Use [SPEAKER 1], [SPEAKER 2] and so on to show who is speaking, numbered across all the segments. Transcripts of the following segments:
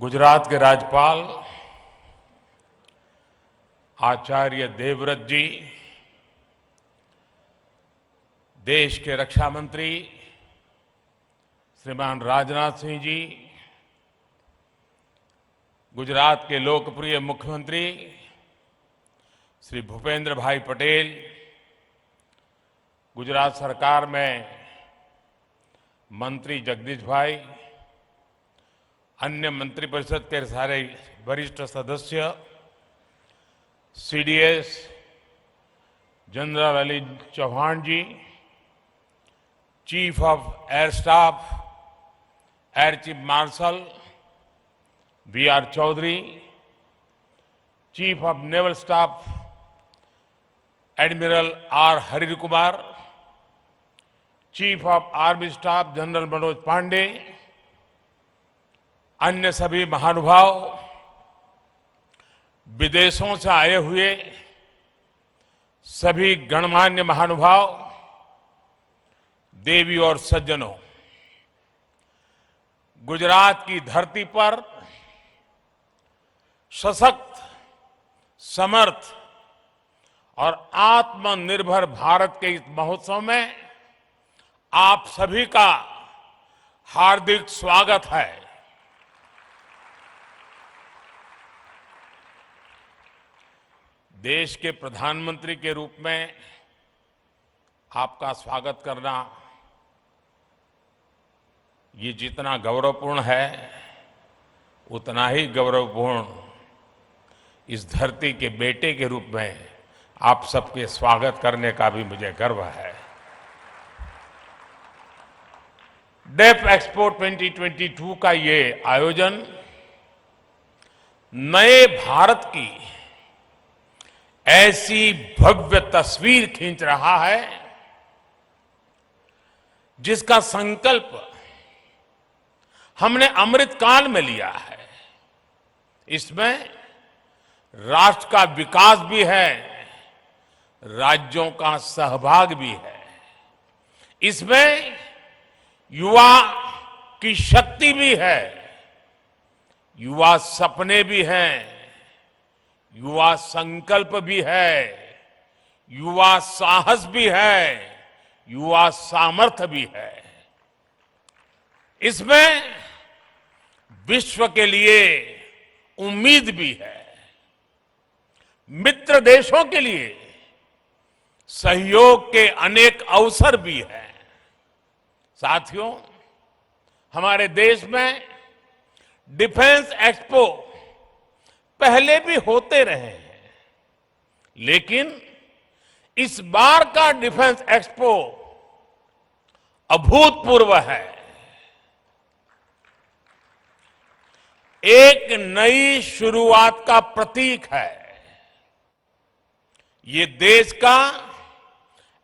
[SPEAKER 1] गुजरात के राज्यपाल आचार्य देवव्रत जी, देश के रक्षा मंत्री श्रीमान राजनाथ सिंह जी, गुजरात के लोकप्रिय मुख्यमंत्री श्री भूपेंद्र भाई पटेल, गुजरात सरकार में मंत्री जगदीश भाई, अन्य मंत्रिपरिषद के सारे वरिष्ठ सदस्य, CDS general Ali Chauhan ji, chief of air staff air chief marshal VR Chaudhari, chief of naval staff admiral R Hari Kumar, chief of army staff general Manoj Pande, अन्य सभी महानुभाव, विदेशों से आए हुए सभी गणमान्य महानुभाव, देवी और सज्जनों, गुजरात की धरती पर सशक्त, समर्थ और आत्मनिर्भर भारत के इस महोत्सव में आप सभी का हार्दिक स्वागत है। देश के प्रधानमंत्री के रूप में आपका स्वागत करना ये जितना गौरवपूर्ण है, उतना ही गौरवपूर्ण इस धरती के बेटे के रूप में आप सबके स्वागत करने का भी मुझे गर्व है। डेफ एक्सपो 2022 का ये आयोजन नए भारत की ऐसी भव्य तस्वीर खींच रहा है जिसका संकल्प हमने अमृतकाल में लिया है। इसमें राष्ट्र का विकास भी है, राज्यों का सहभाग भी है। इसमें युवा की शक्ति भी है, युवा सपने भी हैं, युवा संकल्प भी है, युवा साहस भी है, युवा सामर्थ्य भी है। इसमें विश्व के लिए उम्मीद भी है, मित्र देशों के लिए सहयोग के अनेक अवसर भी हैं। साथियों, हमारे देश में डिफेंस एक्सपो पहले भी होते रहे हैं, लेकिन इस बार का डिफेंस एक्सपो अभूतपूर्व है। एक नई शुरुआत का प्रतीक है। ये देश का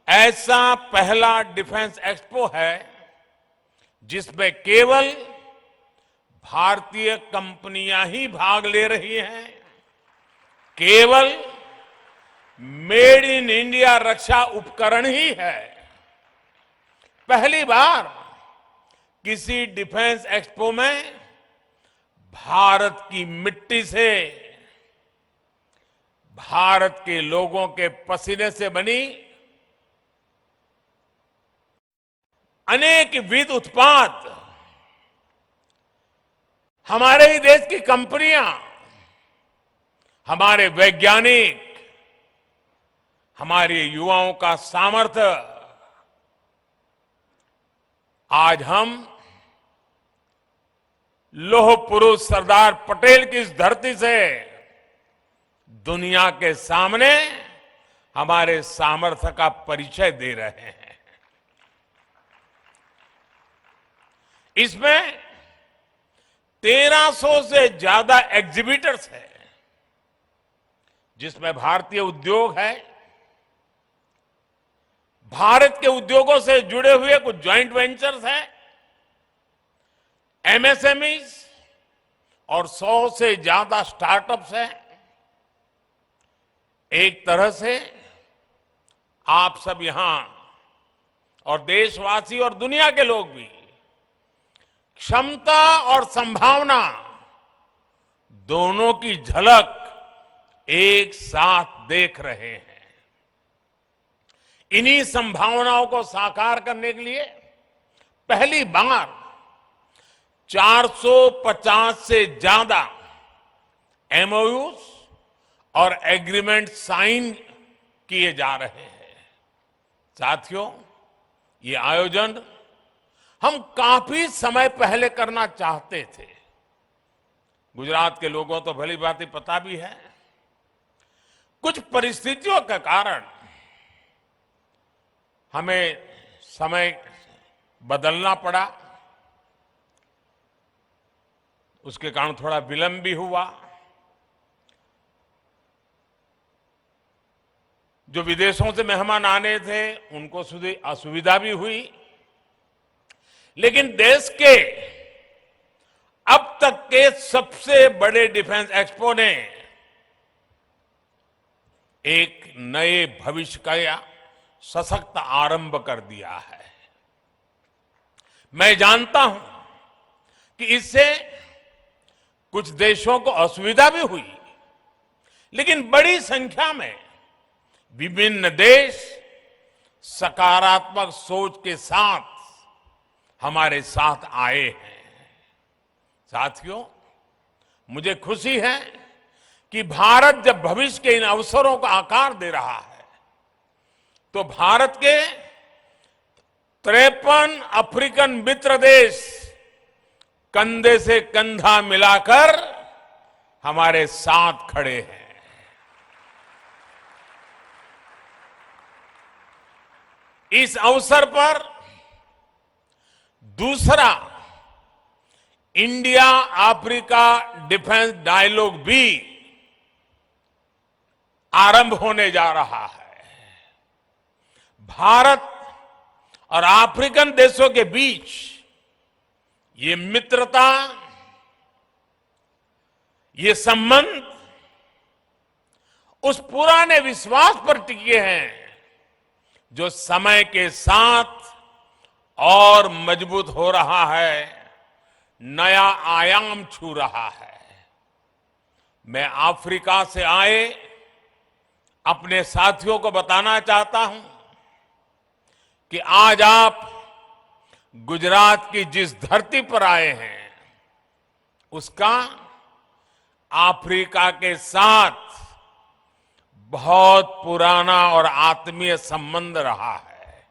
[SPEAKER 1] ऐसा पहला डिफेंस एक्सपो है जिसमें केवल भारतीय कंपनियां ही भाग ले रही हैं। केवल मेड इन इंडिया रक्षा उपकरण ही है। पहली बार किसी डिफेंस एक्सपो में भारत की मिट्टी से, भारत के लोगों के पसीने से बनी अनेक विध उत्पाद, हमारे ही देश की कंपनियां, हमारे वैज्ञानिक, हमारे युवाओं का सामर्थ्य आज हम लौह पुरुष सरदार पटेल की इस धरती से दुनिया के सामने हमारे सामर्थ्य का परिचय दे रहे हैं। इसमें 1300 से ज्यादा एग्जीबिटर्स हैं, जिसमें भारतीय उद्योग है, भारत के उद्योगों से जुड़े हुए कुछ ज्वाइंट वेंचर्स हैं, एमएसएमईज और 100 से ज्यादा स्टार्टअप्स हैं। एक तरह से आप सब यहां और देशवासी और दुनिया के लोग भी क्षमता और संभावना दोनों की झलक एक साथ देख रहे हैं। इन्हीं संभावनाओं को साकार करने के लिए पहली बार 450 से ज्यादा एमओयूज और एग्रीमेंट साइन किए जा रहे हैं। साथियों, ये आयोजन हम काफी समय पहले करना चाहते थे। गुजरात के लोगों तो भली भांति पता भी है, कुछ परिस्थितियों के कारण हमें समय बदलना पड़ा, उसके कारण थोड़ा विलंब भी हुआ। जो विदेशों से मेहमान आने थे उनको असुविधा भी हुई, लेकिन देश के अब तक के सबसे बड़े डिफेंस एक्सपो ने एक नए भविष्य का सशक्त आरंभ कर दिया है। मैं जानता हूं कि इससे कुछ देशों को असुविधा भी हुई, लेकिन बड़ी संख्या में विभिन्न देश सकारात्मक सोच के साथ हमारे साथ आए हैं। साथियों, मुझे खुशी है कि भारत जब भविष्य के इन अवसरों को आकार दे रहा है, तो भारत के 53 अफ्रीकन मित्र देश कंधे से कंधा मिलाकर हमारे साथ खड़े हैं। इस अवसर पर दूसरा इंडिया अफ्रीका डिफेंस डायलॉग भी आरंभ होने जा रहा है। भारत और अफ्रीकन देशों के बीच ये मित्रता, ये संबंध उस पुराने विश्वास पर टिके हैं जो समय के साथ और मजबूत हो रहा है, नया आयाम छू रहा है। मैं अफ्रीका से आए अपने साथियों को बताना चाहता हूं कि आज आप गुजरात की जिस धरती पर आए हैं, उसका अफ्रीका के साथ बहुत पुराना और आत्मीय संबंध रहा है।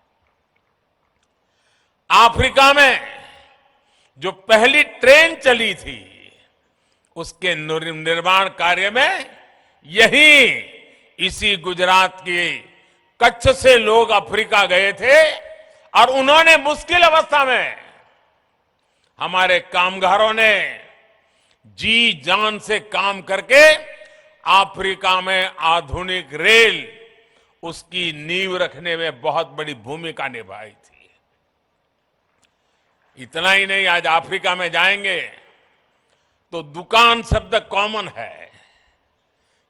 [SPEAKER 1] अफ्रीका में जो पहली ट्रेन चली थी, उसके निर्माण कार्य में इसी गुजरात के कच्छ से लोग अफ्रीका गए थे और उन्होंने मुश्किल अवस्था में हमारे कामगारों ने जी जान से काम करके अफ्रीका में आधुनिक रेल, उसकी नींव रखने में बहुत बड़ी भूमिका निभाई थी। इतना ही नहीं, आज अफ्रीका में जाएंगे तो दुकान शब्द कॉमन है।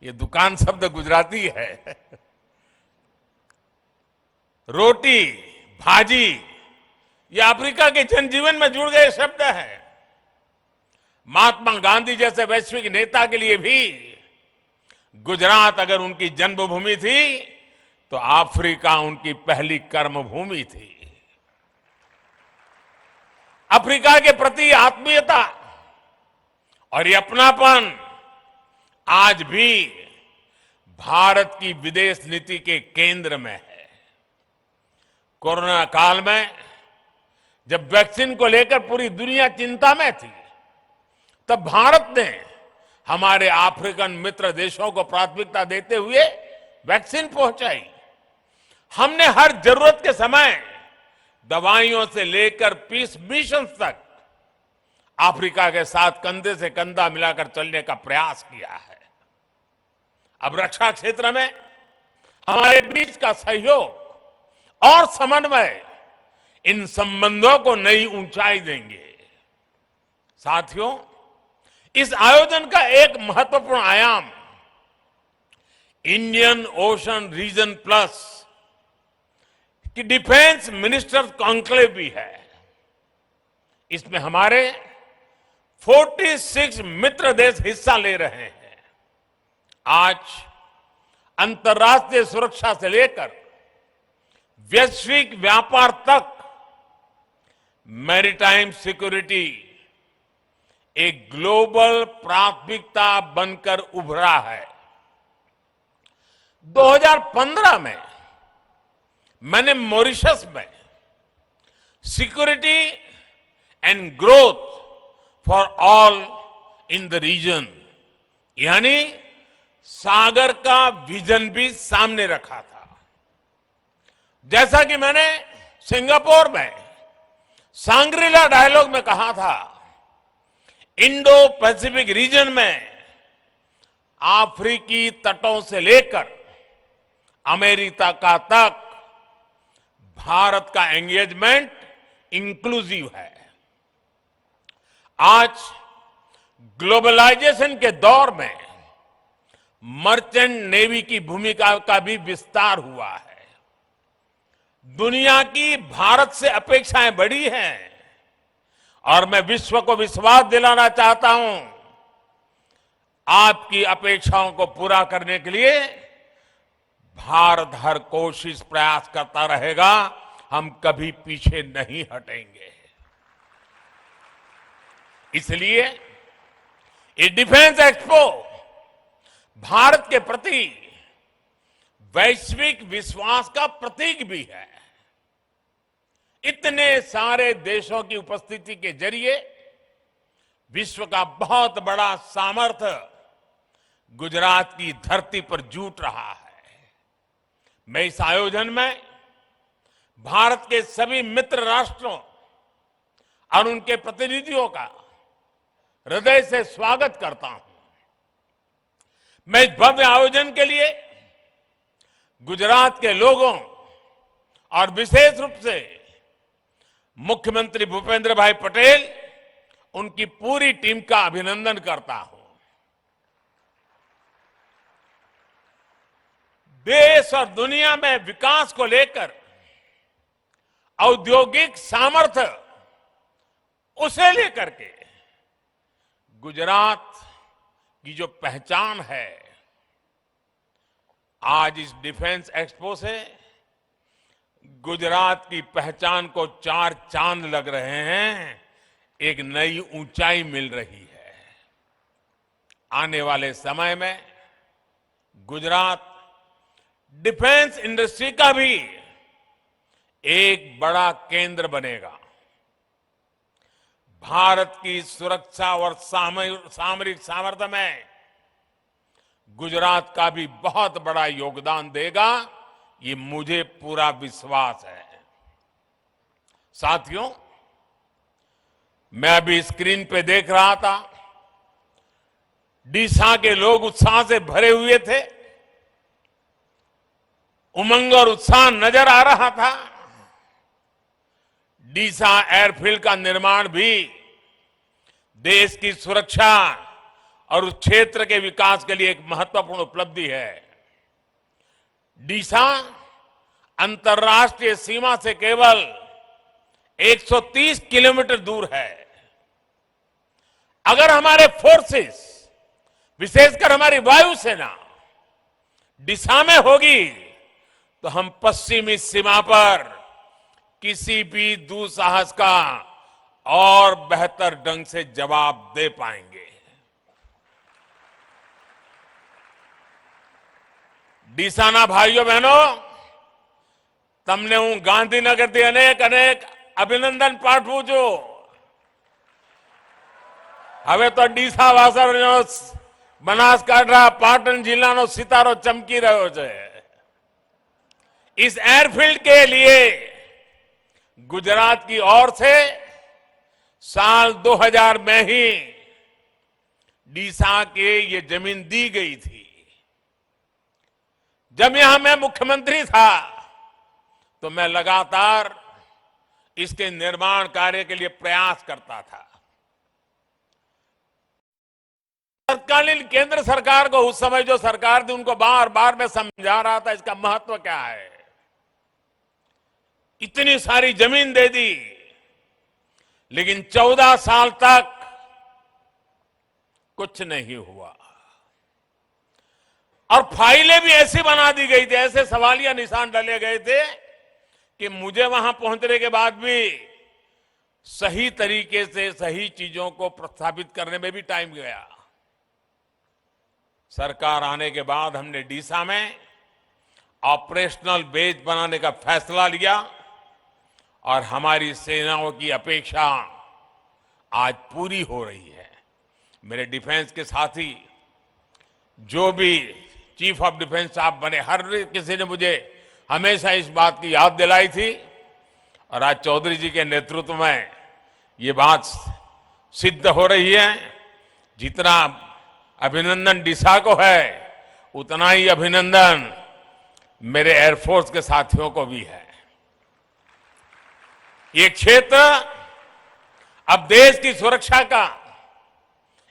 [SPEAKER 1] ये दुकान शब्द गुजराती है। रोटी, भाजी, ये अफ्रीका के जनजीवन में जुड़ गए शब्द हैं। महात्मा गांधी जैसे वैश्विक नेता के लिए भी गुजरात अगर उनकी जन्मभूमि थी, तो अफ्रीका उनकी पहली कर्मभूमि थी। अफ्रीका के प्रति आत्मीयता और ये अपनापन आज भी भारत की विदेश नीति के केंद्र में है। कोरोना काल में जब वैक्सीन को लेकर पूरी दुनिया चिंता में थी, तब भारत ने हमारे अफ्रीकन मित्र देशों को प्राथमिकता देते हुए वैक्सीन पहुंचाई। हमने हर जरूरत के समय दवाइयों से लेकर पीस मिशन तक अफ्रीका के साथ कंधे से कंधा मिलाकर चलने का प्रयास किया है। अब रक्षा क्षेत्र में हमारे बीच का सहयोग और समन्वय इन संबंधों को नई ऊंचाई देंगे। साथियों, इस आयोजन का एक महत्वपूर्ण आयाम इंडियन ओशन रीजन प्लस की डिफेंस मिनिस्टर्स कॉन्क्लेव भी है। इसमें हमारे 46 मित्र देश हिस्सा ले रहे हैं। आज अंतर्राष्ट्रीय सुरक्षा से लेकर वैश्विक व्यापार तक मैरीटाइम सिक्योरिटी एक ग्लोबल प्राथमिकता बनकर उभरा है। 2015 में मैंने मॉरिशस में security and growth for all in the region यानी सागर का विजन भी सामने रखा था। जैसा कि मैंने सिंगापुर में सांग्रीला डायलॉग में कहा था, इंडो पैसिफिक रीजन में अफ्रीकी तटों से लेकर अमेरिका का तक भारत का एंगेजमेंट इंक्लूसिव है। आज ग्लोबलाइजेशन के दौर में मर्चेंट नेवी की भूमिका का भी विस्तार हुआ है। दुनिया की भारत से अपेक्षाएं बड़ी हैं और मैं विश्व को विश्वास दिलाना चाहता हूं, आपकी अपेक्षाओं को पूरा करने के लिए भारत हर कोशिश प्रयास करता रहेगा। हम कभी पीछे नहीं हटेंगे। इसलिए ये डिफेंस एक्सपो भारत के प्रति वैश्विक विश्वास का प्रतीक भी है। इतने सारे देशों की उपस्थिति के जरिए विश्व का बहुत बड़ा सामर्थ्य गुजरात की धरती पर जुट रहा है। मैं इस आयोजन में भारत के सभी मित्र राष्ट्रों और उनके प्रतिनिधियों का हृदय से स्वागत करता हूं। मैं इस भव्य आयोजन के लिए गुजरात के लोगों और विशेष रूप से मुख्यमंत्री भूपेंद्र भाई पटेल, उनकी पूरी टीम का अभिनंदन करता हूं। देश और दुनिया में विकास को लेकर औद्योगिक सामर्थ्य उसे लेकर के गुजरात की जो पहचान है, आज इस डिफेंस एक्सपो से गुजरात की पहचान को चार चांद लग रहे हैं, एक नई ऊंचाई मिल रही है। आने वाले समय में गुजरात डिफेंस इंडस्ट्री का भी एक बड़ा केंद्र बनेगा। भारत की सुरक्षा और सामरिक सामर्थ्य में गुजरात का भी बहुत बड़ा योगदान देगा, ये मुझे पूरा विश्वास है। साथियों, मैं अभी स्क्रीन पे देख रहा था, डीसा के लोग उत्साह से भरे हुए थे, उमंग और उत्साह नजर आ रहा था। डीसा एयरफील्ड का निर्माण भी देश की सुरक्षा और उस क्षेत्र के विकास के लिए एक महत्वपूर्ण उपलब्धि है। डीसा अंतर्राष्ट्रीय सीमा से केवल 130 किलोमीटर दूर है। अगर हमारे फोर्सेस, विशेषकर हमारी वायुसेना डीसा में होगी तो हम पश्चिमी सीमा पर किसी भी दुस्साहस का और बेहतर ढंग से जवाब दे पाएंगे। डीसाना भाइयों बहनों, તમને હું ગાંધીનગરથી અનેક અભિનંદન પાઠવું છું। હવે તો ડીસા વાસણનો બનાસકાંઠા પાટણ જિલ્લાનો સિતારો ચમકી રહ્યો છે। इस एयरफील्ड के लिए गुजरात की ओर से साल 2000 में ही डीसा के ये जमीन दी गई थी। जब यहां मैं मुख्यमंत्री था तो मैं लगातार इसके निर्माण कार्य के लिए प्रयास करता था। तत्कालीन केंद्र सरकार को, उस समय जो सरकार थी, उनको बार बार मैं समझा रहा था इसका महत्व क्या है। इतनी सारी जमीन दे दी, लेकिन 14 साल तक कुछ नहीं हुआ। और फाइलें भी ऐसी बना दी गई थी, ऐसे सवालिया निशान डाले गए थे कि मुझे वहां पहुंचने के बाद भी सही तरीके से सही चीजों को प्रस्थापित करने में भी टाइम गया। सरकार आने के बाद हमने डीसा में ऑपरेशनल बेस बनाने का फैसला लिया और हमारी सेनाओं की अपेक्षा आज पूरी हो रही है। मेरे डिफेंस के साथी, जो भी चीफ ऑफ डिफेंस साहब बने, हर किसी ने मुझे हमेशा इस बात की याद दिलाई थी और आज चौधरी जी के नेतृत्व में ये बात सिद्ध हो रही है। जितना अभिनंदन डीसा को है, उतना ही अभिनंदन मेरे एयरफोर्स के साथियों को भी है। ये क्षेत्र अब देश की सुरक्षा का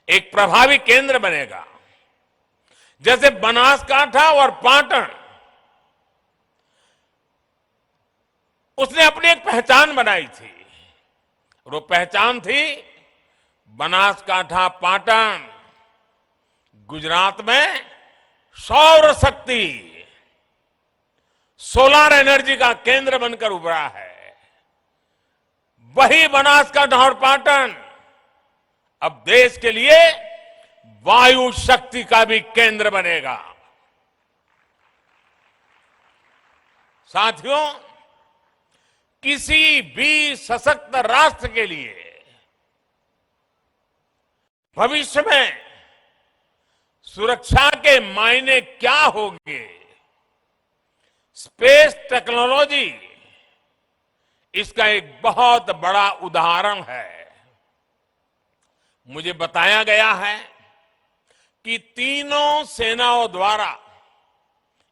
[SPEAKER 1] एक प्रभावी केंद्र बनेगा। जैसे बनासकांठा और पाटन, उसने अपनी एक पहचान बनाई थी। वो पहचान थी बनासकांठा पाटन गुजरात में सौर शक्ति, सोलर एनर्जी का केंद्र बनकर उभरा है। वही बनासकांठा और पाटन अब देश के लिए वायु शक्ति का भी केंद्र बनेगा। साथियों, किसी भी सशक्त राष्ट्र के लिए भविष्य में सुरक्षा के मायने क्या होंगे, स्पेस टेक्नोलॉजी इसका एक बहुत बड़ा उदाहरण है। मुझे बताया गया है कि तीनों सेनाओं द्वारा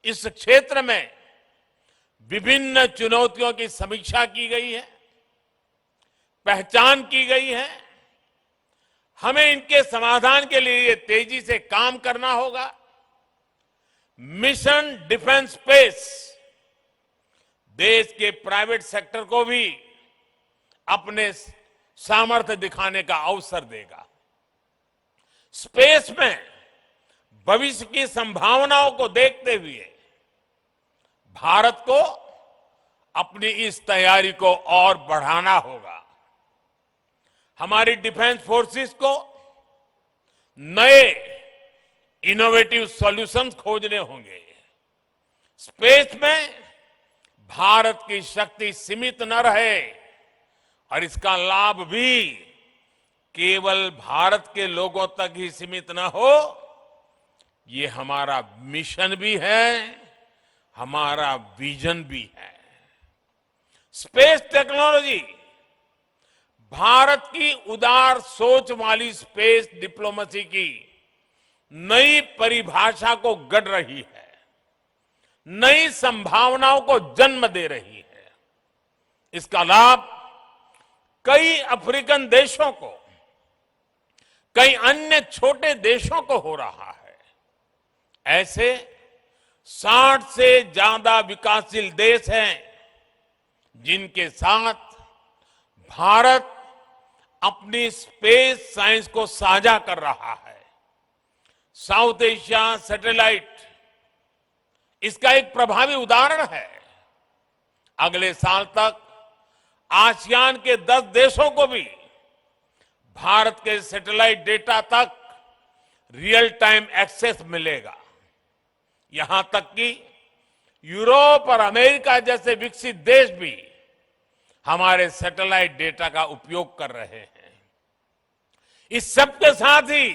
[SPEAKER 1] इस क्षेत्र में विभिन्न चुनौतियों की समीक्षा की गई है, पहचान की गई है। हमें इनके समाधान के लिए तेजी से काम करना होगा। मिशन डिफेंस स्पेस देश के प्राइवेट सेक्टर को भी अपने सामर्थ्य दिखाने का अवसर देगा। स्पेस में भविष्य की संभावनाओं को देखते हुए भारत को अपनी इस तैयारी को और बढ़ाना होगा। हमारी डिफेंस फोर्सेस को नए इनोवेटिव सॉल्यूशंस खोजने होंगे। स्पेस में भारत की शक्ति सीमित न रहे और इसका लाभ भी केवल भारत के लोगों तक ही सीमित न हो, ये हमारा मिशन भी है, हमारा विजन भी है। स्पेस टेक्नोलॉजी भारत की उदार सोच वाली स्पेस डिप्लोमेसी की नई परिभाषा को गढ़ रही है, नई संभावनाओं को जन्म दे रही है। इसका लाभ कई अफ्रीकन देशों को, कई अन्य छोटे देशों को हो रहा है। ऐसे 60 से ज्यादा विकासशील देश हैं जिनके साथ भारत अपनी स्पेस साइंस को साझा कर रहा है। साउथ एशिया सैटेलाइट इसका एक प्रभावी उदाहरण है। अगले साल तक आसियान के 10 देशों को भी भारत के सैटेलाइट डेटा तक रियल टाइम एक्सेस मिलेगा। यहां तक कि यूरोप और अमेरिका जैसे विकसित देश भी हमारे सैटेलाइट डेटा का उपयोग कर रहे हैं। इस सब के साथ ही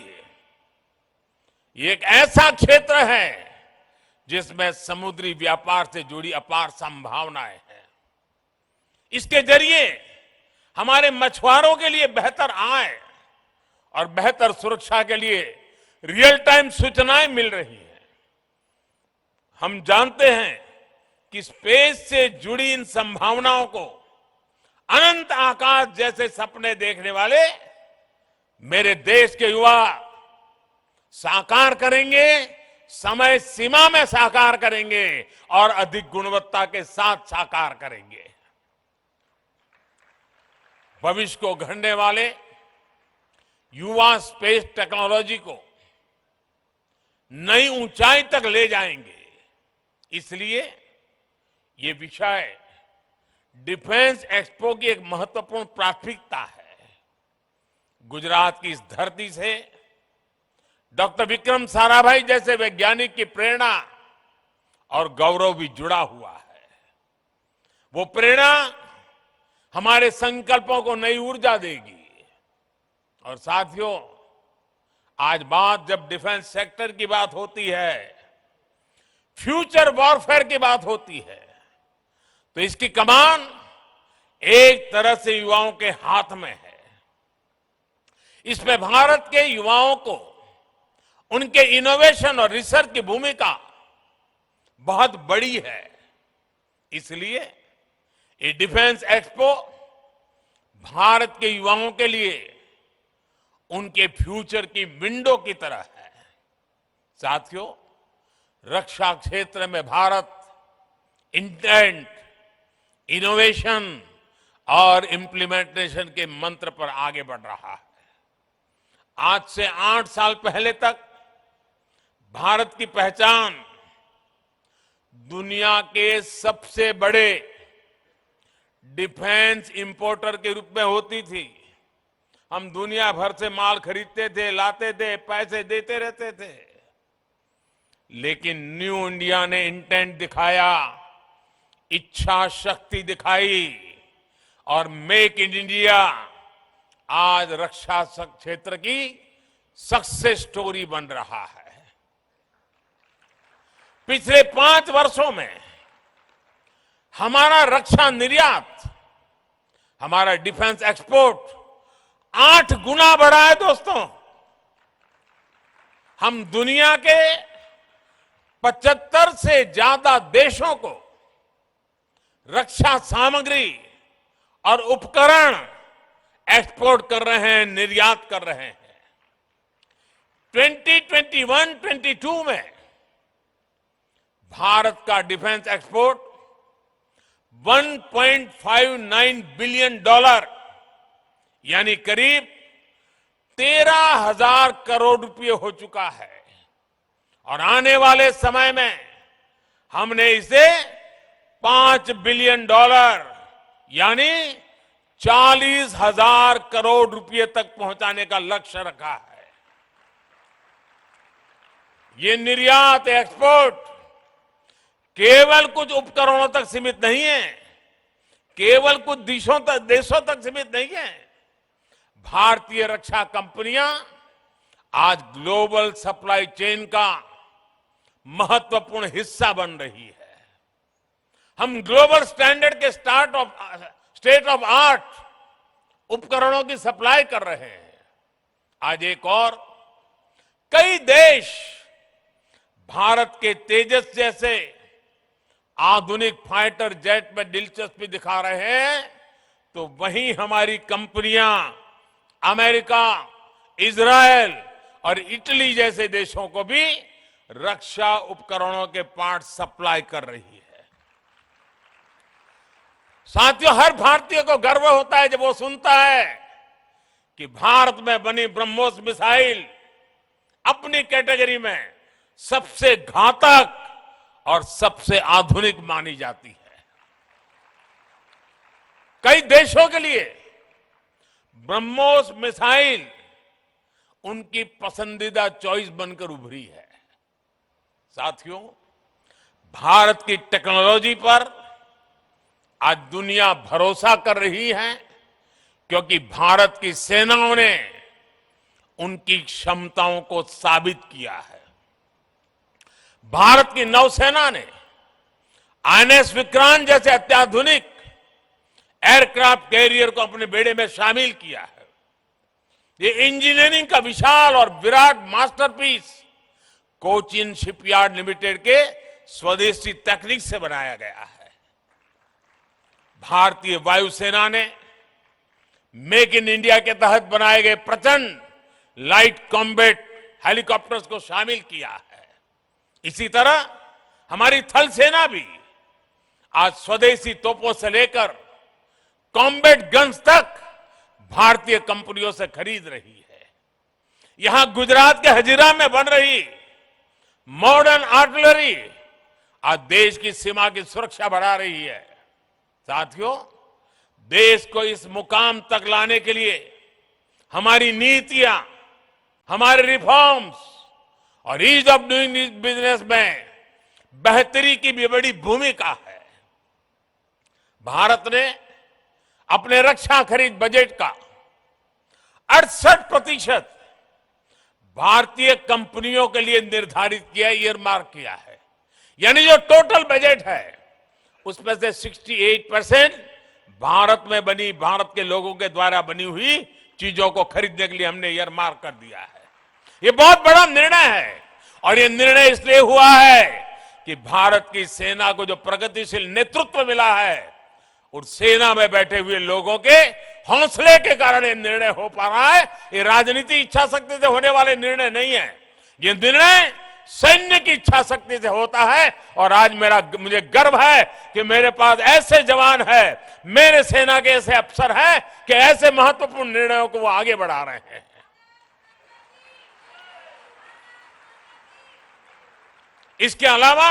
[SPEAKER 1] ये एक ऐसा क्षेत्र है जिसमें समुद्री व्यापार से जुड़ी अपार संभावनाएं हैं। इसके जरिए हमारे मछुआरों के लिए बेहतर आय और बेहतर सुरक्षा के लिए रियल टाइम सूचनाएं मिल रही हैं। हम जानते हैं कि स्पेस से जुड़ी इन संभावनाओं को अनंत आकाश जैसे सपने देखने वाले मेरे देश के युवा साकार करेंगे, समय सीमा में साकार करेंगे और अधिक गुणवत्ता के साथ साकार करेंगे। भविष्य को गढ़ने वाले युवा स्पेस टेक्नोलॉजी को नई ऊंचाई तक ले जाएंगे। इसलिए ये विषय डिफेंस एक्सपो की एक महत्वपूर्ण प्राथमिकता है। गुजरात की इस धरती से डॉक्टर विक्रम साराभाई जैसे वैज्ञानिक की प्रेरणा और गौरव भी जुड़ा हुआ है। वो प्रेरणा हमारे संकल्पों को नई ऊर्जा देगी। और साथियों, आज बात जब डिफेंस सेक्टर की बात होती है, फ्यूचर वॉरफेयर की बात होती है, तो इसकी कमान एक तरह से युवाओं के हाथ में है। इसमें भारत के युवाओं को उनके इनोवेशन और रिसर्च की भूमिका बहुत बड़ी है। इसलिए ये डिफेंस एक्सपो भारत के युवाओं के लिए उनके फ्यूचर की विंडो की तरह है। साथियों, रक्षा क्षेत्र में भारत इंटेंट, इनोवेशन और इम्प्लीमेंटेशन के मंत्र पर आगे बढ़ रहा है। आज से 8 साल पहले तक भारत की पहचान दुनिया के सबसे बड़े डिफेंस इंपोर्टर के रूप में होती थी। हम दुनिया भर से माल खरीदते थे, लाते थे, पैसे देते रहते थे। लेकिन न्यू इंडिया ने इंटेंट दिखाया, इच्छा शक्ति दिखाई और मेक इन इंडिया आज रक्षा क्षेत्र की सक्सेस स्टोरी बन रहा है। पिछले 5 वर्षों में हमारा रक्षा निर्यात, हमारा डिफेंस एक्सपोर्ट 8 गुना बढ़ा है। दोस्तों, हम दुनिया के 75 से ज्यादा देशों को रक्षा सामग्री और उपकरण एक्सपोर्ट कर रहे हैं, निर्यात कर रहे हैं। 2021-22 में भारत का डिफेंस एक्सपोर्ट $1.59 बिलियन यानी करीब 13,000 करोड़ रुपए हो चुका है। और आने वाले समय में हमने इसे $5 बिलियन यानी 40,000 करोड़ रुपए तक पहुंचाने का लक्ष्य रखा है। ये निर्यात एक्सपोर्ट केवल कुछ उपकरणों तक सीमित नहीं है, केवल कुछ देशों तक सीमित नहीं है। भारतीय रक्षा कंपनियां आज ग्लोबल सप्लाई चेन का महत्वपूर्ण हिस्सा बन रही है। हम ग्लोबल स्टैंडर्ड के स्टेट ऑफ आर्ट उपकरणों की सप्लाई कर रहे हैं। आज एक और कई देश भारत के तेजस जैसे आधुनिक फाइटर जेट में दिलचस्पी दिखा रहे हैं, तो वहीं हमारी कंपनियां अमेरिका, इजरायल और इटली जैसे देशों को भी रक्षा उपकरणों के पार्ट सप्लाई कर रही है। साथियों, हर भारतीय को गर्व होता है जब वो सुनता है कि भारत में बनी ब्रह्मोस मिसाइल अपनी कैटेगरी में सबसे घातक और सबसे आधुनिक मानी जाती है। कई देशों के लिए ब्रह्मोस मिसाइल उनकी पसंदीदा चॉइस बनकर उभरी है। साथियों, भारत की टेक्नोलॉजी पर आज दुनिया भरोसा कर रही है, क्योंकि भारत की सेनाओं ने उनकी क्षमताओं को साबित किया है। भारत की नौसेना ने आईएनएस विक्रांत जैसे अत्याधुनिक एयरक्राफ्ट कैरियर को अपने बेड़े में शामिल किया है। ये इंजीनियरिंग का विशाल और Virat masterpiece Cochin shipyard limited के स्वदेशी तकनीक से बनाया गया है। भारतीय वायुसेना ने मेक इन इंडिया के तहत बनाए गए प्रचंड लाइट कॉम्बैट हेलीकॉप्टर्स को शामिल किया है। इसी तरह हमारी थल सेना भी आज स्वदेशी तोपों से लेकर कॉम्बैट गन्स तक भारतीय कंपनियों से खरीद रही है। यहां गुजरात के हजीरा में बन रही मॉडर्न आर्टिलरी आज देश की सीमा की सुरक्षा बढ़ा रही है। साथियों, देश को इस मुकाम तक लाने के लिए हमारी नीतियां, हमारे रिफॉर्म्स और ईज ऑफ डूइंग बिजनेस में बेहतरी की भी बड़ी भूमिका है। भारत ने अपने रक्षा खरीद बजट का 68% भारतीय कंपनियों के लिए निर्धारित किया, ईयरमार्क किया है। यानी जो टोटल बजट है उसमें से 68% भारत में बनी, भारत के लोगों के द्वारा बनी हुई चीजों को खरीदने के लिए हमने ईयरमार्क कर दिया है। ये बहुत बड़ा निर्णय है और ये निर्णय इसलिए हुआ है कि भारत की सेना को जो प्रगतिशील नेतृत्व मिला है और सेना में बैठे हुए लोगों के हौसले के कारण ये निर्णय हो पा रहा है। ये राजनीति इच्छा शक्ति से होने वाले निर्णय नहीं है, ये निर्णय सैन्य की इच्छा शक्ति से होता है। और आज मुझे गर्व है कि मेरे पास ऐसे जवान हैं, मेरे सेना के ऐसे अफसर हैं कि ऐसे महत्वपूर्ण निर्णयों को वो आगे बढ़ा रहे हैं। इसके अलावा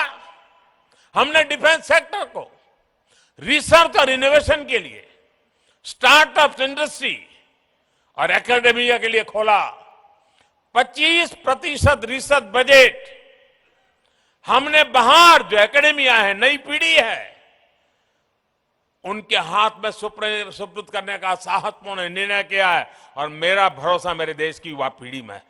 [SPEAKER 1] हमने डिफेंस सेक्टर को रिसर्च और इनोवेशन के लिए, स्टार्टअप इंडस्ट्री और एकेडमिया के लिए खोला। 25% रिसर्च बजट हमने बाहर जो एकेडमिया है, नई पीढ़ी है, उनके हाथ में सुपुर्द करने का साहसपूर्ण निर्णय किया है। और मेरा भरोसा मेरे देश की युवा पीढ़ी में है।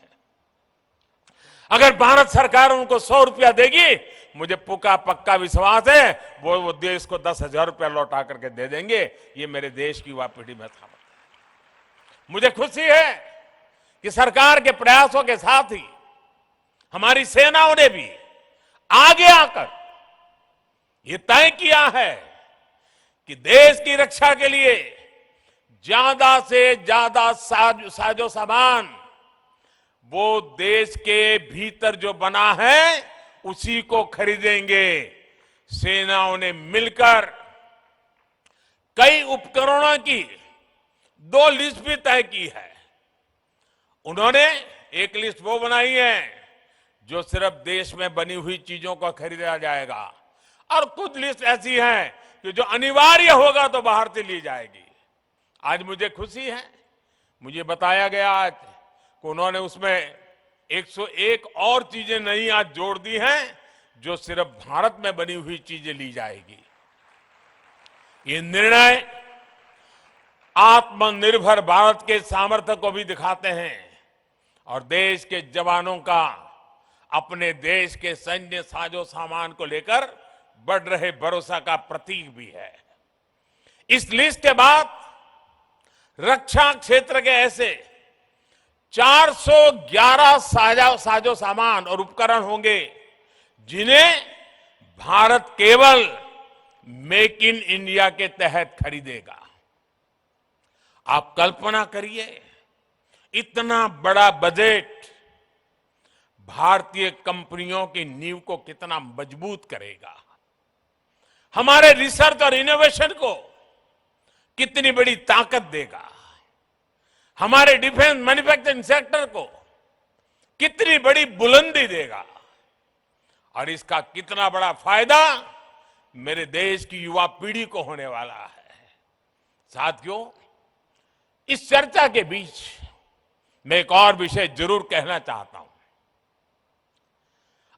[SPEAKER 1] अगर भारत सरकार उनको 100 रुपया देगी, मुझे पक्का विश्वास है वो देश को 10,000 रुपया लौटा करके दे देंगे। ये मेरे देश की युवा पीढ़ी में था। मुझे खुशी है कि सरकार के प्रयासों के साथ ही हमारी सेनाओं ने भी आगे आकर ये तय किया है कि देश की रक्षा के लिए ज्यादा से ज्यादा साजो सामान वो देश के भीतर जो बना है उसी को खरीदेंगे। सेनाओं ने मिलकर कई उपकरणों की 2 लिस्ट भी तय की है। उन्होंने एक लिस्ट वो बनाई है जो सिर्फ देश में बनी हुई चीजों को खरीदा जाएगा, और कुछ लिस्ट ऐसी है कि जो अनिवार्य होगा तो बाहर से ली जाएगी। आज मुझे खुशी है, मुझे बताया गया आज कि उन्होंने उसमें 101 और चीजें नई आज जोड़ दी हैं जो सिर्फ भारत में बनी हुई चीजें ली जाएगी। ये निर्णय आत्मनिर्भर भारत के सामर्थ्य को भी दिखाते हैं और देश के जवानों का अपने देश के सैन्य साजो सामान को लेकर बढ़ रहे भरोसा का प्रतीक भी है। इस लिस्ट के बाद रक्षा क्षेत्र के ऐसे 411 साजो सामान और उपकरण होंगे जिन्हें भारत केवल मेक इन इंडिया के तहत खरीदेगा। आप कल्पना करिए, इतना बड़ा बजट भारतीय कंपनियों की नींव को कितना मजबूत करेगा, हमारे रिसर्च और इनोवेशन को कितनी बड़ी ताकत देगा, हमारे डिफेंस मैन्युफैक्चरिंग सेक्टर को कितनी बड़ी बुलंदी देगा, और इसका कितना बड़ा फायदा मेरे देश की युवा पीढ़ी को होने वाला है। साथियों, इस चर्चा के बीच मैं एक और विषय जरूर कहना चाहता हूं,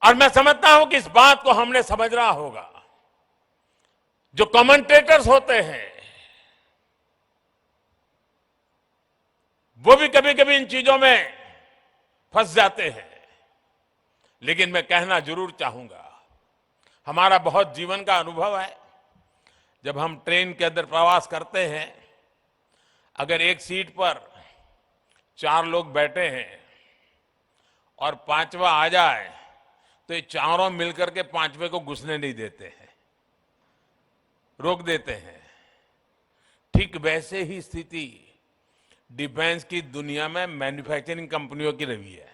[SPEAKER 1] और मैं समझता हूं कि इस बात को हमने समझना होगा। जो कमेंटेटर्स होते हैं वो भी कभी कभी इन चीजों में फंस जाते हैं, लेकिन मैं कहना जरूर चाहूंगा, हमारा बहुत जीवन का अनुभव है। जब हम ट्रेन के अंदर प्रवास करते हैं, अगर एक सीट पर 4 लोग बैठे हैं और 5वां आ जाए तो ये चारों मिलकर के 5वें को घुसने नहीं देते हैं, रोक देते हैं। ठीक वैसे ही स्थिति डिफेंस की दुनिया में मैन्युफैक्चरिंग कंपनियों की रही है।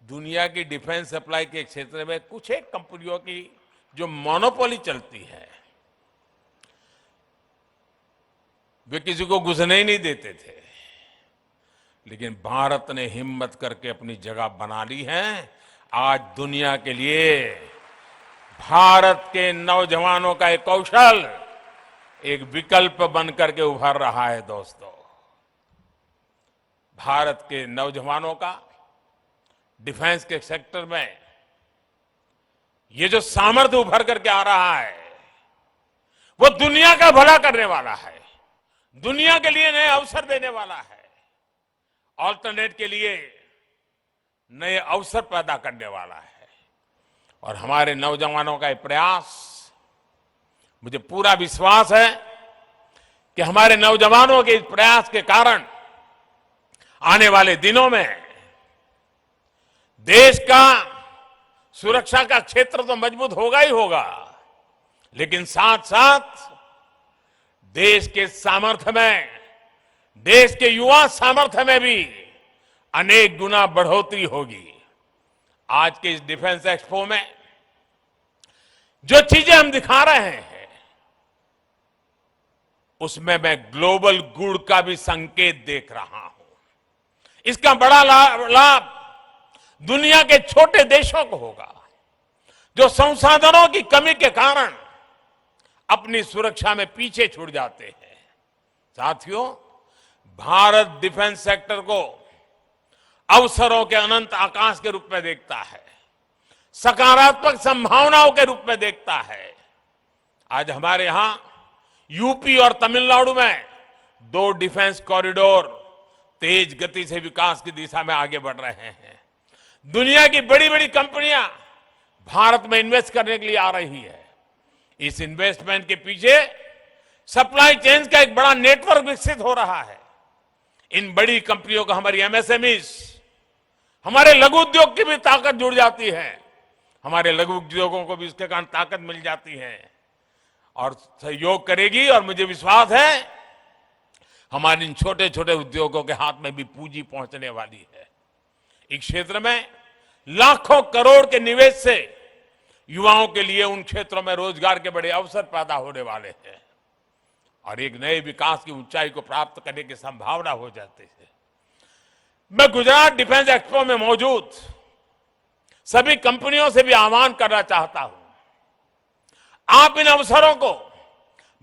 [SPEAKER 1] दुनिया की डिफेंस सप्लाई के क्षेत्र में कुछ एक कंपनियों की जो मोनोपोली चलती है, वे किसी को घुसने ही नहीं देते थे। लेकिन भारत ने हिम्मत करके अपनी जगह बना ली है। आज दुनिया के लिए भारत के नौजवानों का एक कौशल एक विकल्प बनकर के उभर रहा है। दोस्तों, भारत के नौजवानों का डिफेंस के सेक्टर में ये जो सामर्थ्य उभर करके आ रहा है वो दुनिया का भला करने वाला है, दुनिया के लिए नए अवसर देने वाला है, ऑल्टरनेट के लिए नए अवसर पैदा करने वाला है। और हमारे नौजवानों का ये प्रयास, मुझे पूरा विश्वास है कि हमारे नौजवानों के इस प्रयास के कारण आने वाले दिनों में देश का सुरक्षा का क्षेत्र तो मजबूत होगा ही होगा, लेकिन साथ साथ देश के सामर्थ्य में, देश के युवा सामर्थ्य में भी अनेक गुना बढ़ोतरी होगी। आज के इस डिफेंस एक्सपो में जो चीजें हम दिखा रहे हैं उसमें मैं ग्लोबल गुड का भी संकेत देख रहा हूं। इसका बड़ा लाभ दुनिया के छोटे देशों को होगा जो संसाधनों की कमी के कारण अपनी सुरक्षा में पीछे छूट जाते हैं। साथियों, भारत डिफेंस सेक्टर को अवसरों के अनंत आकाश के रूप में देखता है, सकारात्मक संभावनाओं के रूप में देखता है। आज हमारे यहां यूपी और तमिलनाडु में 2 डिफेंस कॉरिडोर तेज गति से विकास की दिशा में आगे बढ़ रहे हैं। दुनिया की बड़ी बड़ी कंपनियां भारत में इन्वेस्ट करने के लिए आ रही है। इस इन्वेस्टमेंट के पीछे सप्लाई चेन का एक बड़ा नेटवर्क विकसित हो रहा है। इन बड़ी कंपनियों को हमारी एमएसएमईज, हमारे लघु उद्योग की भी ताकत जुड़ जाती है, हमारे लघु उद्योगों को भी इसके कारण ताकत मिल जाती है और सहयोग करेगी। और मुझे विश्वास है हमारे इन छोटे छोटे उद्योगों के हाथ में भी पूंजी पहुंचने वाली है। इस क्षेत्र में लाखों करोड़ के निवेश से युवाओं के लिए उन क्षेत्रों में रोजगार के बड़े अवसर पैदा होने वाले हैं और एक नए विकास की ऊंचाई को प्राप्त करने की संभावना हो जाती है। मैं गुजरात डिफेंस एक्सपो में मौजूद सभी कंपनियों से भी आह्वान करना चाहता हूं, आप इन अवसरों को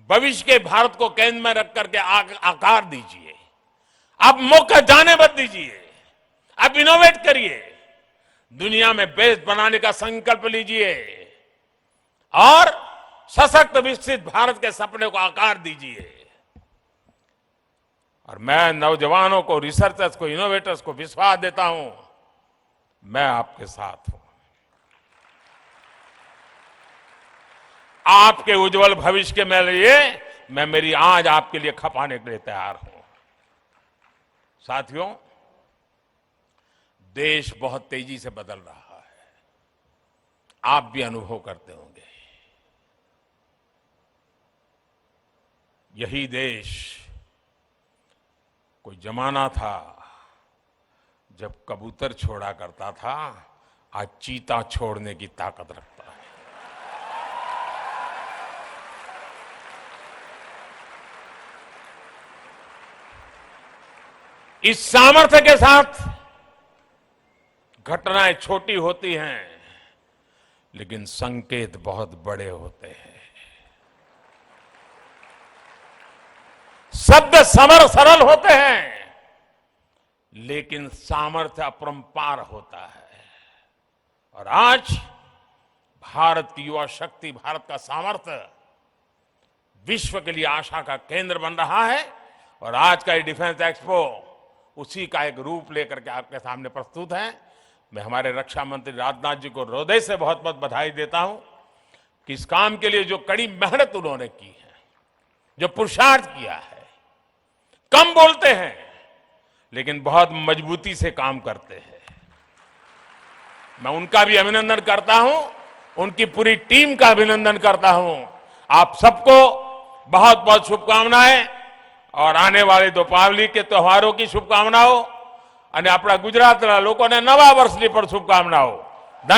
[SPEAKER 1] भविष्य के भारत को केंद्र में रख करके आकार दीजिए। आप मौका जाने मत दीजिए, आप इनोवेट करिए, दुनिया में बेस बनाने का संकल्प लीजिए और सशक्त विकसित भारत के सपने को आकार दीजिए। और मैं नौजवानों को, रिसर्चर्स को, इनोवेटर्स को विश्वास देता हूं, मैं आपके साथ हूं। आपके उज्जवल भविष्य के लिए मैं मेरी आज आपके लिए खपाने के लिए तैयार हूं। साथियों, देश बहुत तेजी से बदल रहा है, आप भी अनुभव करते होंगे। यही देश कोई जमाना था जब कबूतर छोड़ा करता था, आज चीता छोड़ने की ताकत रखता है। इस सामर्थ्य के साथ घटनाएं छोटी होती हैं लेकिन संकेत बहुत बड़े होते हैं। शब्द सरल होते हैं लेकिन सामर्थ्य अपरंपार होता है। और आज भारत की युवा शक्ति, भारत का सामर्थ्य विश्व के लिए आशा का केंद्र बन रहा है। और आज का ये डिफेंस एक्सपो उसी का एक रूप लेकर के आपके सामने प्रस्तुत है। मैं हमारे रक्षा मंत्री राजनाथ जी को हृदय से बहुत बहुत बधाई देता हूं कि इस काम के लिए जो कड़ी मेहनत उन्होंने की है, जो पुरुषार्थ किया है। कम बोलते हैं लेकिन बहुत मजबूती से काम करते हैं। मैं उनका भी अभिनंदन करता हूं, उनकी पूरी टीम का अभिनंदन करता हूं। आप सबको बहुत बहुत शुभकामनाएं और आने वाले दीपावली के त्योहारों की शुभकामनाओं અને આપણા ગુજરાતના લોકોને નવા વર્ષની પણ શુભકામનાઓ।